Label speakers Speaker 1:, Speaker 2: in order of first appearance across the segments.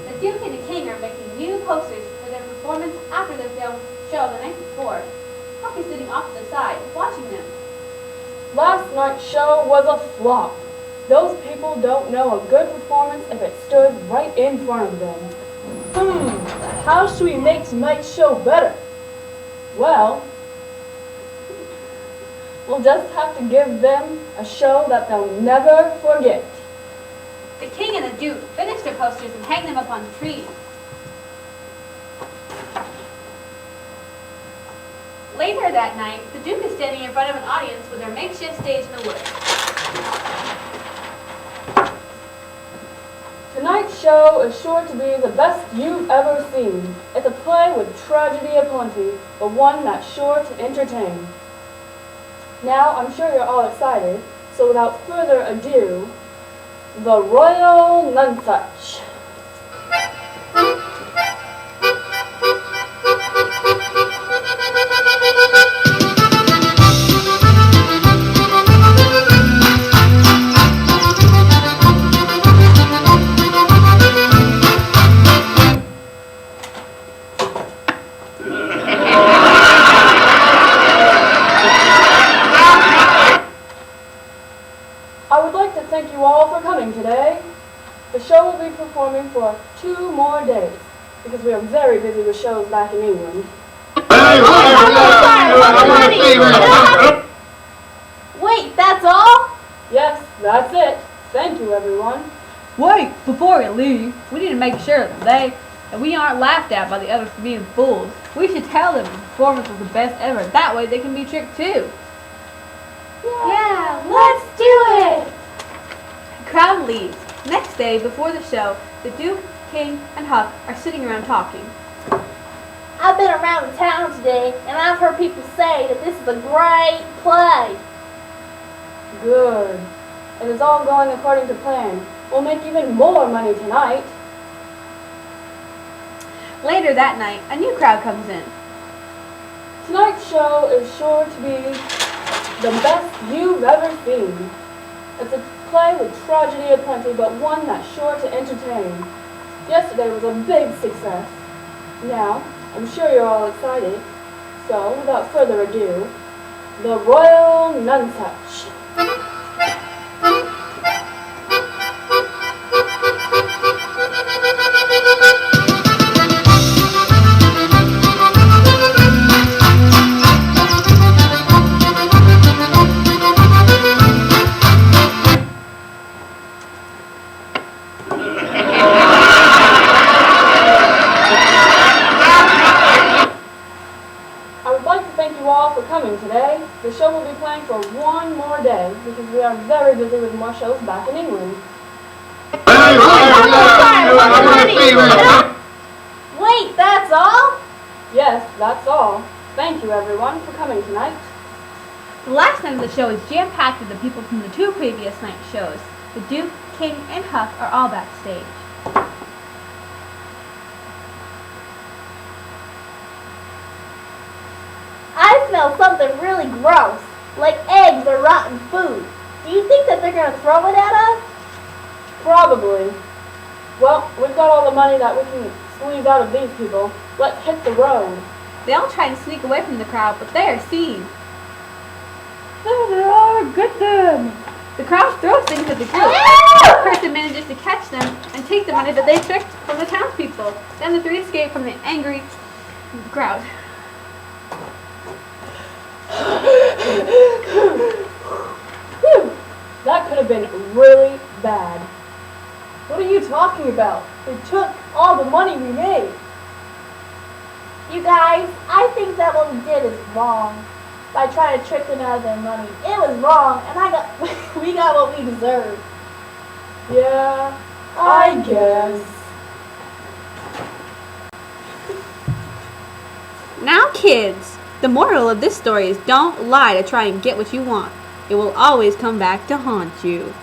Speaker 1: The Duke and the King are making new posters for their performance after the show the night before. Huck is sitting off to the side, watching them.
Speaker 2: Last night's show was a flop. Those people don't know a good performance if it stood right in front of them.
Speaker 3: How should we make tonight's show better?
Speaker 2: Well, we'll just have to give them a show that they'll never forget.
Speaker 1: The King and the Duke finish their posters and hang them up on the trees. Later that night, the Duke is standing in front of an audience with their makeshift stage in the woods.
Speaker 2: Tonight's show is sure to be the best you've ever seen. It's a play with tragedy aplenty, but one that's sure to entertain. Now, I'm sure you're all excited, so without further ado, the Royal Nunsuch. I would like to thank you all for coming today. The show will be performing for 2 more days because we are very busy with shows back in England.
Speaker 4: Wait, that's all?
Speaker 2: Yes, that's it. Thank you, everyone.
Speaker 5: Wait, before we leave, we need to make sure that we aren't laughed at by the others for being fools. We should tell them the performance was the best ever. That way they can be tricked too.
Speaker 4: Yeah, let's do it!
Speaker 5: The crowd leaves. Next day, before the show, the Duke, King, and Huck are sitting around talking.
Speaker 4: I've been around town today, and I've heard people say that this is a great play.
Speaker 2: Good. It is all going according to plan. We'll make even more money tonight.
Speaker 5: Later that night, a new crowd comes in.
Speaker 2: Tonight's show is sure to be the best you've ever seen. It's a play with tragedy aplenty, but one that's sure to entertain. Yesterday was a big success. Now, I'm sure you're all excited. So, without further ado, the Royal Nunsuch. Today, the show will be playing for 1 more day because we are very busy with more shows back in England.
Speaker 4: Wait, that's all?
Speaker 2: Yes, that's all. Thank you, everyone, for coming tonight.
Speaker 5: The last night of the show is jam-packed with the people from the 2 previous night shows. The Duke, King, and Huck are all backstage.
Speaker 4: I smell something really gross, like eggs or rotten food. Do you think that they're going to throw it at us?
Speaker 2: Probably. Well, we've got all the money that we can squeeze out of these people. Let's hit the road.
Speaker 5: They all try and sneak away from the crowd, but they are seen.
Speaker 2: There they are! Get them!
Speaker 5: The crowd throws things at the group. One person manages to catch them and take the money that they tricked from the townspeople. Then the 3 escape from the angry crowd.
Speaker 2: That could have been really bad.
Speaker 3: What are you talking about? They took all the money we made.
Speaker 4: You guys, I think that what we did is wrong. By trying to trick them out of their money. It was wrong, and we got what we deserved.
Speaker 2: Yeah, I guess.
Speaker 5: Now kids, the moral of this story is don't lie to try and get what you want. It will always come back to haunt you.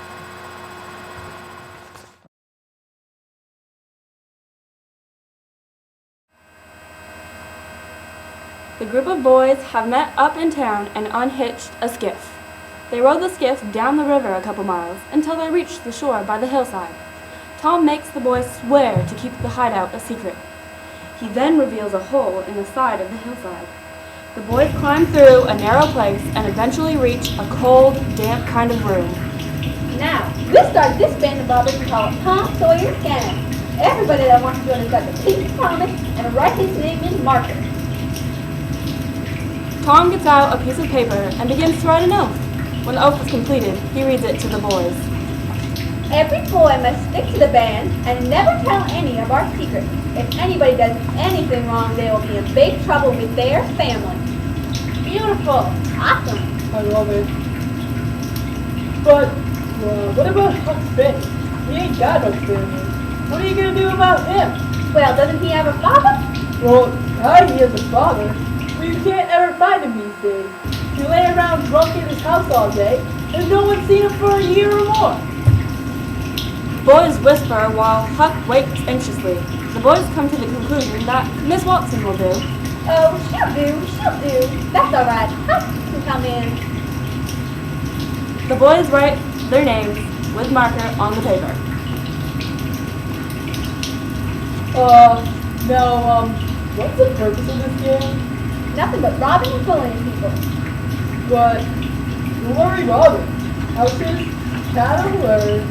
Speaker 2: The group of boys have met up in town and unhitched a skiff. They rowed the skiff down the river a couple miles until they reached the shore by the hillside. Tom makes the boys swear to keep the hideout a secret. He then reveals a hole in the side of the hillside. The boys climb through a narrow place and eventually reach a cold, damp kind of room.
Speaker 1: Now, we'll start this band of robbers and call it Tom Sawyer's Gang. Everybody that wants to join has got to keep his promise and write his name in marker.
Speaker 2: Tom gets out a piece of paper and begins to write an oath. When the oath is completed, he reads it to the boys.
Speaker 1: Every boy must stick to the band and never tell any of our secrets. If anybody does anything wrong, they will be in big trouble with their family. Beautiful. Awesome.
Speaker 3: I love it. But, what about Huck Finn? He ain't got no family. What are you gonna do about him?
Speaker 1: Well, doesn't he have a father?
Speaker 3: Well, yeah, he has a father, but you can't ever find him these days. He lay around drunk in his house all day, and no one's seen him for a year or more.
Speaker 2: Boys whisper while Huck waits anxiously. The boys come to the conclusion that Miss Watson will do.
Speaker 1: Oh, she'll do. That's all right. Huck can come in.
Speaker 2: The boys write their names with marker on the paper.
Speaker 3: What's the purpose of this game?
Speaker 1: Nothing but robbing and bullying people.
Speaker 3: But, who are we robbing? Houses, cattle, or...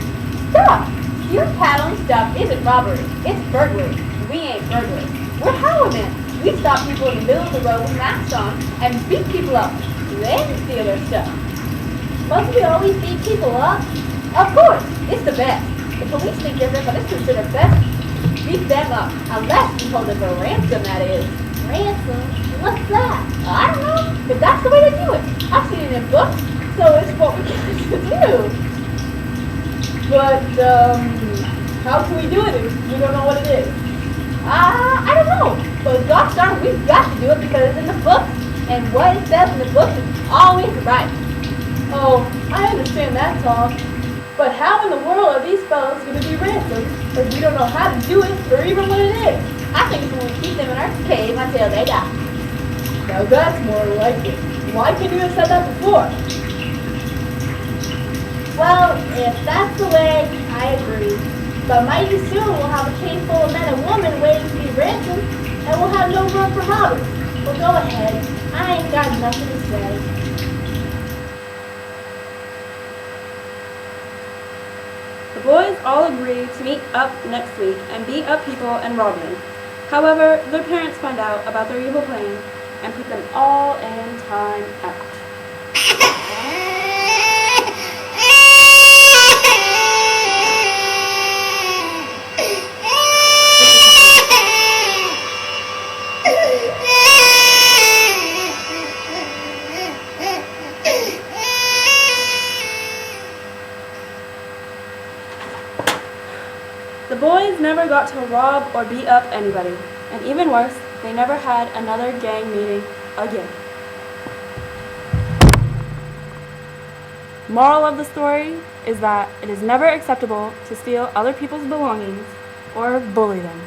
Speaker 1: Stop! Your paddling stuff isn't robbery. It's burglary. We ain't burglars. We're highwaymen. We stop people in the middle of the road with masks on and beat people up. Then steal their stuff. Must we always beat people up? Of course. It's the best. The police think different, but it's considered best. Beat them up. Unless we hold them for ransom, that is. Ransom? What's that? I don't know. But that's the way they do it. I've seen it in books, so it's what we get to do.
Speaker 3: But, how can we do it if we don't know what it is?
Speaker 1: I don't know. But gosh darn, we've got to do it because it's in the book. And what it says in the book is always right.
Speaker 3: Oh, I understand that, Tom. But how in the world are these fellows going to be ransomed if we don't know how to do it or even what it is?
Speaker 1: I think it's when we keep them in our cave until they die.
Speaker 3: Now that's more like it. Why couldn't you have said that before?
Speaker 4: Well, if that's the way, I agree. But mighty soon we'll have a cave full of men and women waiting to be ransomed, and we'll have no room for robbers. Well, go ahead. I ain't got nothing to say.
Speaker 2: The boys all agree to meet up next week and beat up people and rob them. However, their parents find out about their evil plan and put them all in time out. The boys never got to rob or beat up anybody, and even worse, they never had another gang meeting again. Moral of the story is that it is never acceptable to steal other people's belongings or bully them.